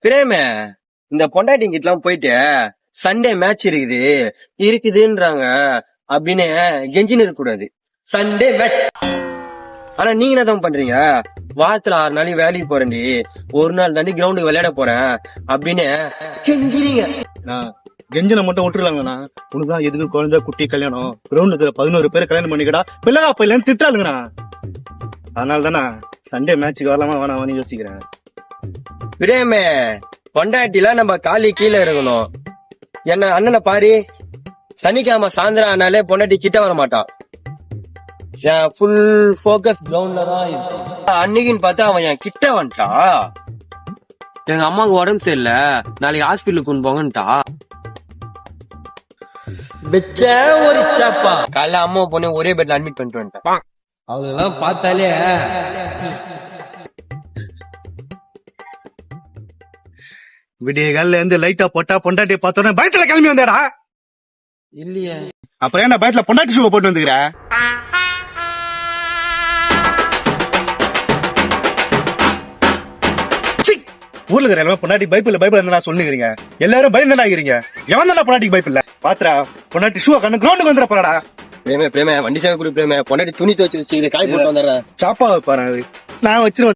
பிரேமே இந்த பொண்டாட்டிங்கிட்ட எல்லாம் போயிட்டு சண்டே மேட்ச் இருக்குதுன்றாங்க அப்படின்னு கெஞ்சின்னு இருக்க கூடாது. Sunday match. ஆனா நீங்க என்ன தான் பண்றீங்க? வாரத்துல 6 நாளைக்கு வேலைக்கு போறேன்டி, ஒரு நாள் தாண்டி கிரவுண்டுக்கு விளையாட போறேன் அப்படின்னு கெஞ்சிறீங்க. கெஞ்சனை மட்டும் விட்டுருலாங்கண்ணா. உனக்குதான் எதுக்கு குழந்தை குட்டி கல்யாணம், கிரவுண்டுக்கு 11 பேர் கல்யாணம் பண்ணிக்கடா, பிள்ளைகா போயிலன்னு திட்டாளுங்கண்ணா. அதனால தானே சண்டே மேட்சுக்கு வரலாமா வேணாமான்னு யோசிக்கிறேன். பிரேமே பொண்டாட்டில நம்ம காலி கீழே இருக்கணும். என்ன அண்ணனை பாரு, சனிக்கிழமை சாயந்தரம் ஆனாலே பொண்டாட்டி கிட்ட வர மாட்டான். ஃபுல் போக்கஸ் கிரவுண்ட்ல தான் இருக்கு. அன்னைக்குன்னு பார்த்தா அவன் என் கிட்ட வந்துட்டான். எங்க அம்மாவுக்கு உடம்பு சரியில்லை, நாளைக்கு ஹாஸ்பிட்டலுக்கு கொண்டு போங்கன்ட்டா. ஒரு சாப்பா காலைல அம்மா பொண்ணு ஒரே பெட்ல அட்மிட் பண்ணிட்டு வந்துட்டேன். அவங்களெல்லாம் பார்த்தாலே விடிய காலில இருந்து லைட்டா போட்டா பொண்டாட்டி பார்த்தோன்னே பயத்துல கிளம்பி வந்தாடா. இல்லையே, அப்புறம் என்ன பயத்துல பொண்டாட்டி ஷூ போட்டு வந்துக்கிற? ஊர்ல இருக்கிற எல்லாரும் பொண்டாட்டி பைப்பில் இருந்தா சொல்லுங்கிறீங்க. எல்லாரும் பயந்து ஆகிறீங்க. எவன் தானே பொண்டாட்டிக்கு பைப் இல்ல? பாத்துறா பொண்டாட்டி ஷூ கண்ணு கிரவுண்டுக்கு வந்துட போறாடா. பிரேமே வண்டி சேவை கொடு பிரேமே. பொண்டாட்டி துணி துவச்சு வச்சு காய் போட்டு வந்துடுறேன். சாப்பா பாரு, நான் வச்சிருவேன்.